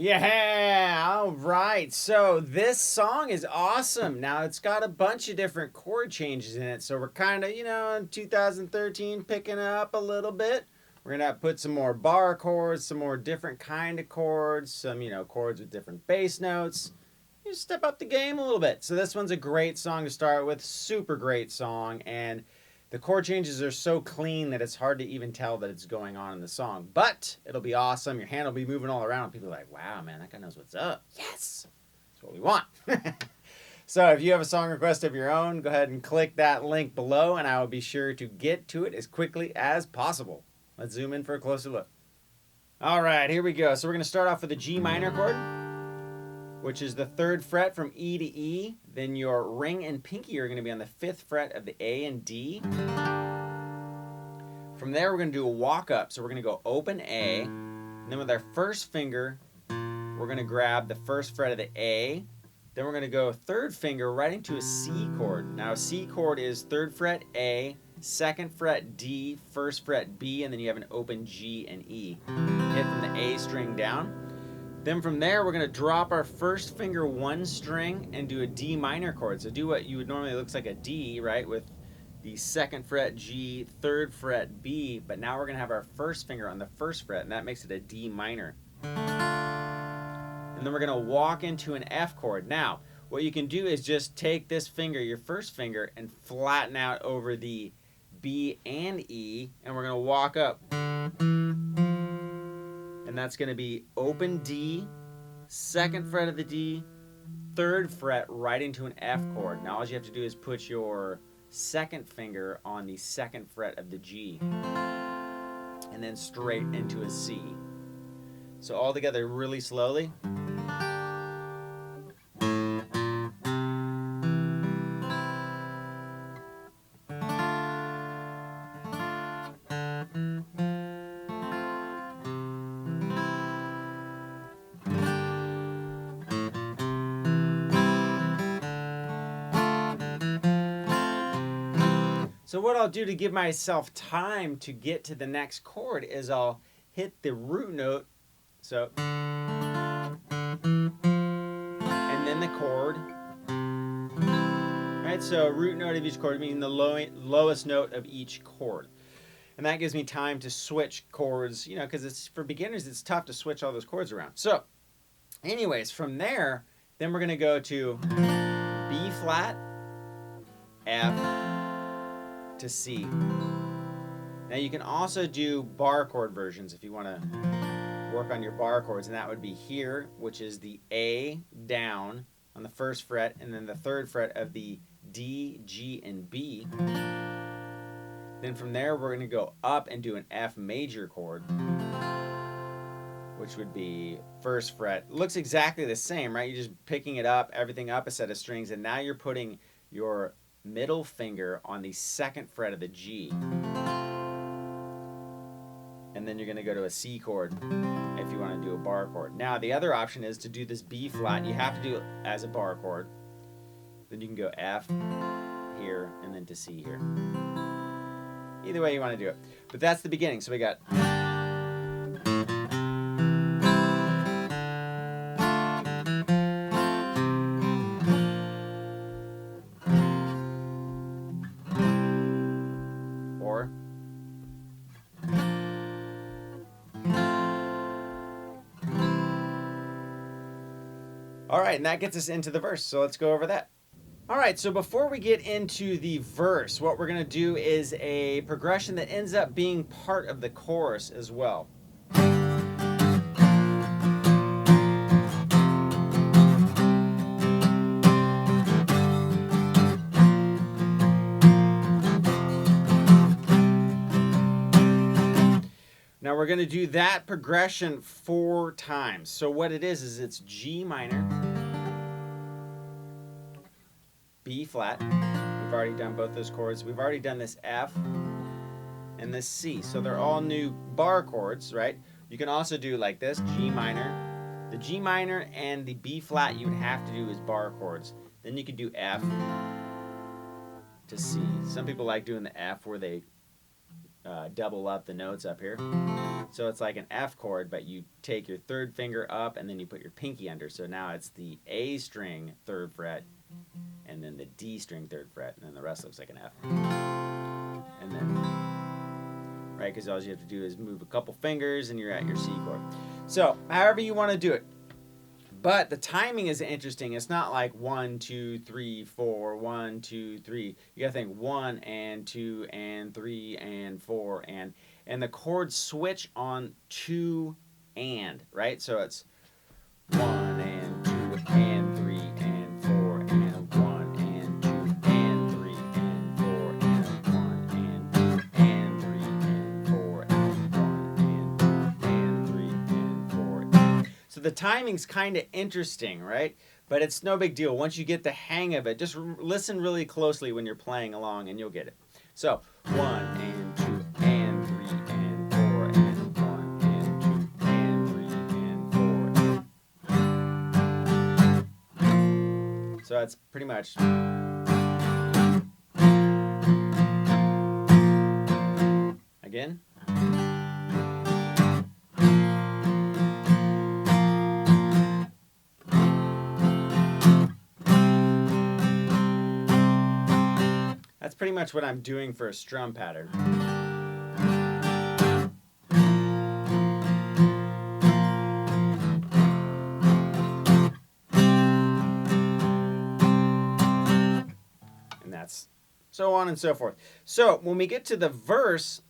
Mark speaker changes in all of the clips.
Speaker 1: Yeah, all right. So this song is awesome. Now it's got a bunch of different chord changes in it. So we're kind of, in 2013 picking it up a little bit. We're going to put some more bar chords, some more different kind of chords, some, chords with different bass notes. You step up the game a little bit. So this one's a great song to start with. Super great song. And the chord changes are so clean that it's hard to even tell that it's going on in the song. But it'll be awesome. Your hand will be moving all around. People are like, wow, man, that guy knows what's up. Yes, that's what we want. So if you have a song request of your own, go ahead and click that link below, and I will be sure to get to it as quickly as possible. Let's zoom in for a closer look. All right, here we go. So we're going to start off with a G minor chord, which is the 3rd fret from E to E. Then your ring and pinky are going to be on the 5th fret of the A and D. From there, we're going to do a walk up. So we're going to go open A. And then with our first finger, we're going to grab the 1st fret of the A. Then we're going to go 3rd finger right into a C chord. Now a C chord is 3rd fret A, 2nd fret D, 1st fret B, and then you have an open G and E. Hit from the A string down. Then from there, we're going to drop our first finger 1 string and do a D minor chord. So do what you would normally looks like a D, right, with the 2nd fret G, 3rd fret B, but now we're going to have our first finger on the 1st fret, and that makes it a D minor. And then we're going to walk into an F chord. Now, what you can do is just take this finger, your first finger, and flatten out over the B and E, and we're going to walk up. And that's going to be open D, 2nd fret of the D, 3rd fret right into an F chord. Now all you have to do is put your 2nd finger on the 2nd fret of the G, and then straight into a C. So all together really slowly. So what I'll do to give myself time to get to the next chord is I'll hit the root note, so, and then the chord, right? So root note of each chord, meaning the lowest note of each chord. And that gives me time to switch chords, because it's for beginners, it's tough to switch all those chords around. So anyways, from there, then we're going to go to B flat, F, to C. Now you can also do bar chord versions if you want to work on your bar chords, and that would be here, which is the A down on the 1st fret, and then the 3rd fret of the D, G, and B. Then from there we're going to go up and do an F major chord, which would be 1st fret. It looks exactly the same, right? You're just picking it up, everything up a set of strings, and now you're putting your middle finger on the 2nd fret of the G. And then you're going to go to a C chord if you want to do a bar chord. Now the other option is to do this B flat. You have to do it as a bar chord. Then you can go F here and then to C here. Either way you want to do it. But that's the beginning. So we got... All right, and that gets us into the verse, so let's go over that. All right, so before we get into the verse, what we're going to do is a progression that ends up being part of the chorus as well. Now we're going to do that progression 4 times. So what it is it's G minor, B flat. We've already done both those chords. We've already done this F and this C. So they're all new bar chords, right? You can also do like this, G minor. The G minor and the B flat you would have to do as bar chords. Then you could do F to C. Some people like doing the F where they double up the notes up here. So it's like an F chord, but you take your third finger up and then you put your pinky under. So now it's the A string 3rd fret and then the D string 3rd fret, and then the rest looks like an F. And then, right, because all you have to do is move a couple fingers and you're at your C chord. So however you want to do it. But the timing is interesting. It's not like 1, 2, 3, 4, 1, 2, 3. You gotta think 1 and 2 and 3 and 4 and the chords switch on 2 and, right? So it's 1 and 2 and 3 and 4 and 1 and 2 and 3 and 4 and 1 and 2 and 3 and 4 and 1 and 2 and 3 and 4. So the timing's kind of interesting, right? But it's no big deal. Once you get the hang of it, just listen really closely when you're playing along and you'll get it. So 1 and 2 and 3 and 4 and 1 and 2 and 3 and 4. So that's pretty much. Again. That's pretty much what I'm doing for a strum pattern. And that's so on and so forth. So when we get to the verse,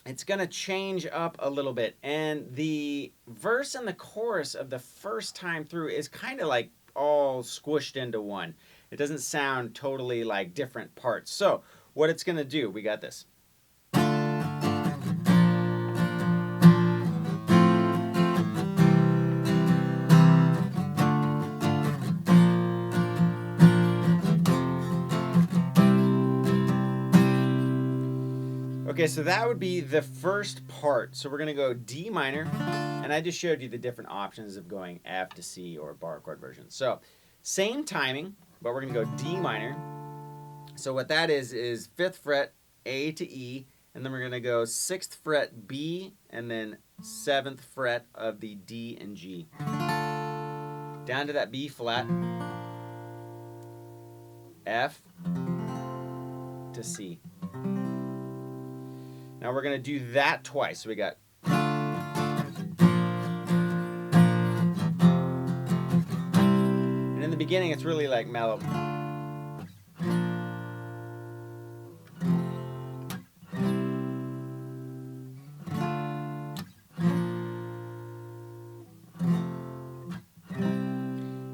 Speaker 1: it's going to change up a little bit. And the verse and the chorus of the first time through is kind of like all squished into one. It doesn't sound totally like different parts. So what it's going to do, we got this. Okay, so that would be the first part. So we're going to go D minor, and I just showed you the different options of going F to C or bar chord version. So same timing, but we're going to go D minor. So what that is 5th fret A to E, and then we're going to go 6th fret B, and then 7th fret of the D and G. Down to that B flat, F to C. Now we're going to do that twice. So we got. And in the beginning, it's really like mellow.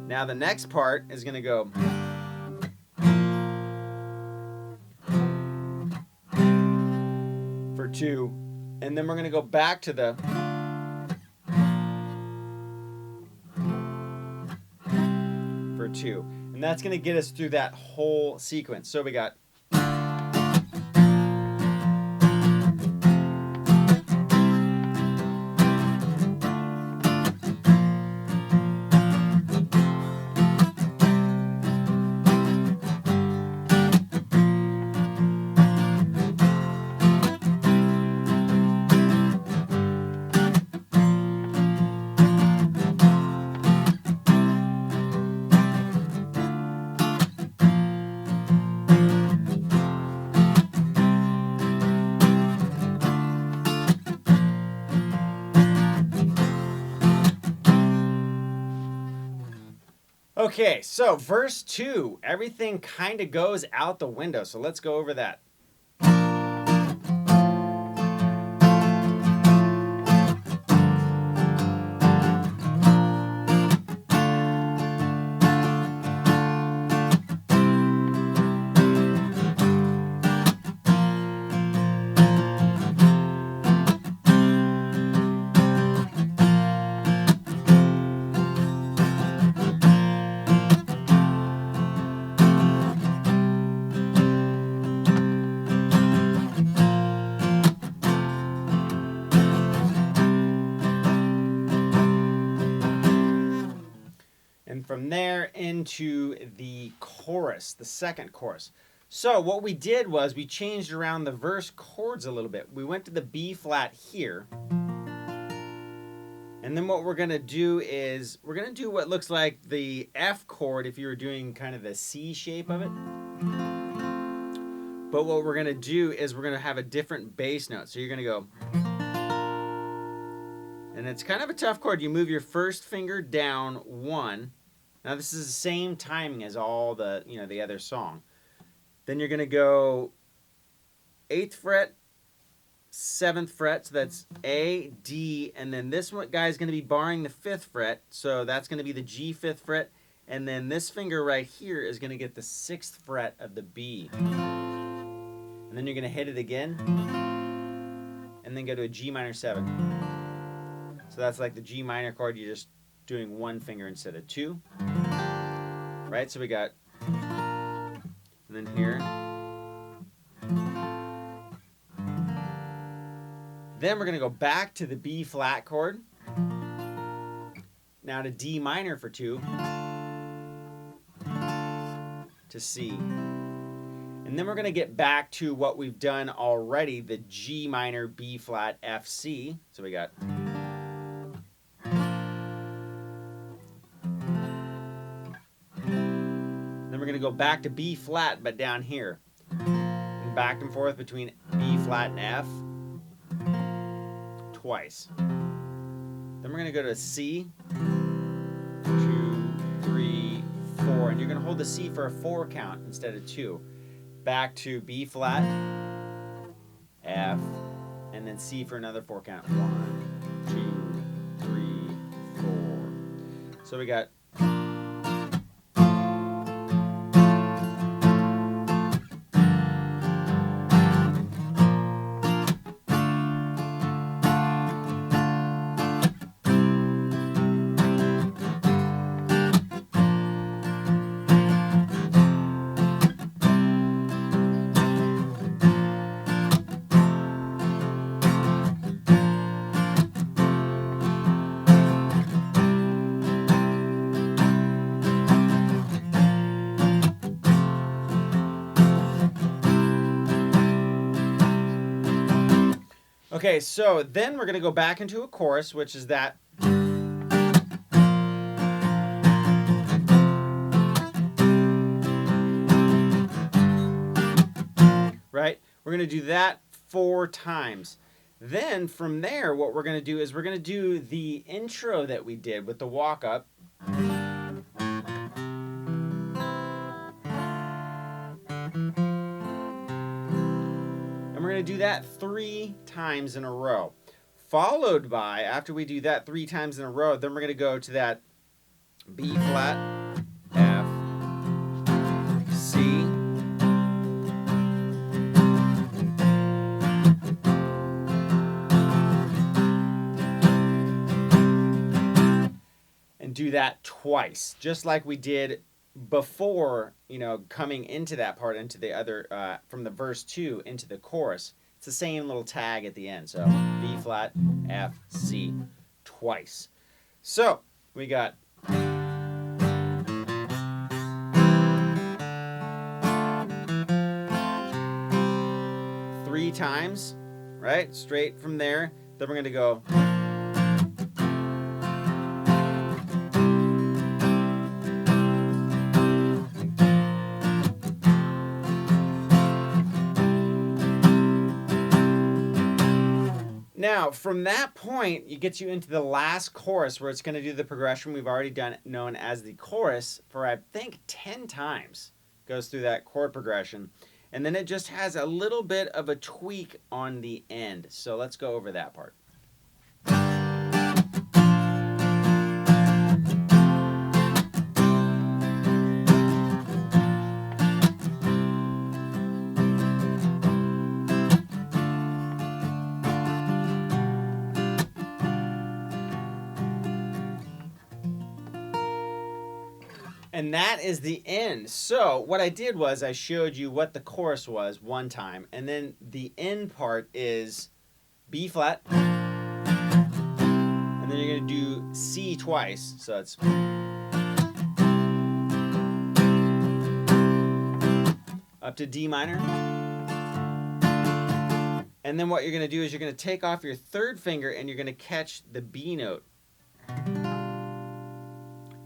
Speaker 1: Now the next part is going to go. For 2, and then we're going to go back to the for 2, and that's going to get us through that whole sequence. So we got. Okay, so verse 2, everything kind of goes out the window. So let's go over that. From there into the chorus, the second chorus. So what we did was we changed around the verse chords a little bit. We went to the B flat here, And then what we're going to do is we're going to do what looks like the F chord if you were doing kind of the C shape of it. But what we're going to do is we're going to have a different bass note. So you're going to go, and it's kind of a tough chord. You move your first finger down 1. Now this is the same timing as all the, the other song. Then you're going to go 8th fret, 7th fret, so that's A, D, and then this one guy is going to be barring the 5th fret, so that's going to be the G 5th fret, and then this finger right here is going to get the 6th fret of the B. And then you're going to hit it again, and then go to a G minor 7. So that's like the G minor chord, you're just doing one finger instead of 2. Right, so we got, and then here. Then we're going to go back to the B flat chord. Now to D minor for 2. To C. And then we're going to get back to what we've done already, the G minor, B flat, F, C. So we got. Then we're going to go back to B flat, but down here. And back and forth between B flat and F. Twice. Then we're going to go to C. 2, 3, 4. And you're going to hold the C for a 4 count instead of 2. Back to B flat, F, and then C for another 4 count. 1, 2, 3, 4. So we got. Okay, so then we're going to go back into a chorus, which is that. Right? We're going to do that 4 times. Then from there, what we're going to do is we're going to do the intro that we did with the walk up. We're going to do that 3 times in a row. Followed by, after we do that 3 times in a row, then we're going to go to that B flat, F, C, and do that twice, just like we did before, coming into that part, into the other, from the verse 2 into the chorus. It's the same little tag at the end. So B flat, F, C, twice. So we got. 3 times, right? Straight from there. Then we're going to go. Now, from that point, it gets you into the last chorus where it's going to do the progression we've already done, known as the chorus, for I think 10 times. Goes through that chord progression. And then it just has a little bit of a tweak on the end. So let's go over that part. And that is the end. So what I did was I showed you what the chorus was one time, and then the end part is B flat, and then you're going to do C twice. So it's up to D minor. And then what you're going to do is you're going to take off your 3rd finger and you're going to catch the B note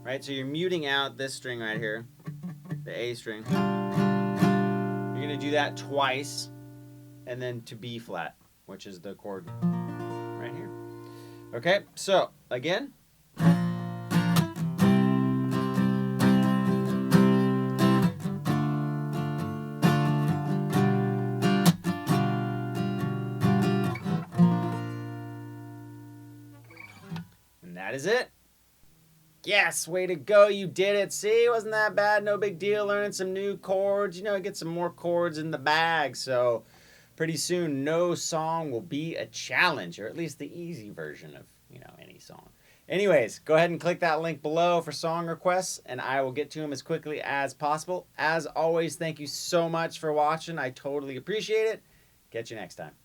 Speaker 1: right? So you're muting out this string right here, the A string. You're going to do that twice, and then to B flat, which is the chord right here. Okay, so again. And that is it. Yes, way to go. You did it. See, wasn't that bad? No big deal. Learning some new chords. You know, get some more chords in the bag. So pretty soon, no song will be a challenge, or at least the easy version of, any song. Anyways, go ahead and click that link below for song requests, and I will get to them as quickly as possible. As always, thank you so much for watching. I totally appreciate it. Catch you next time.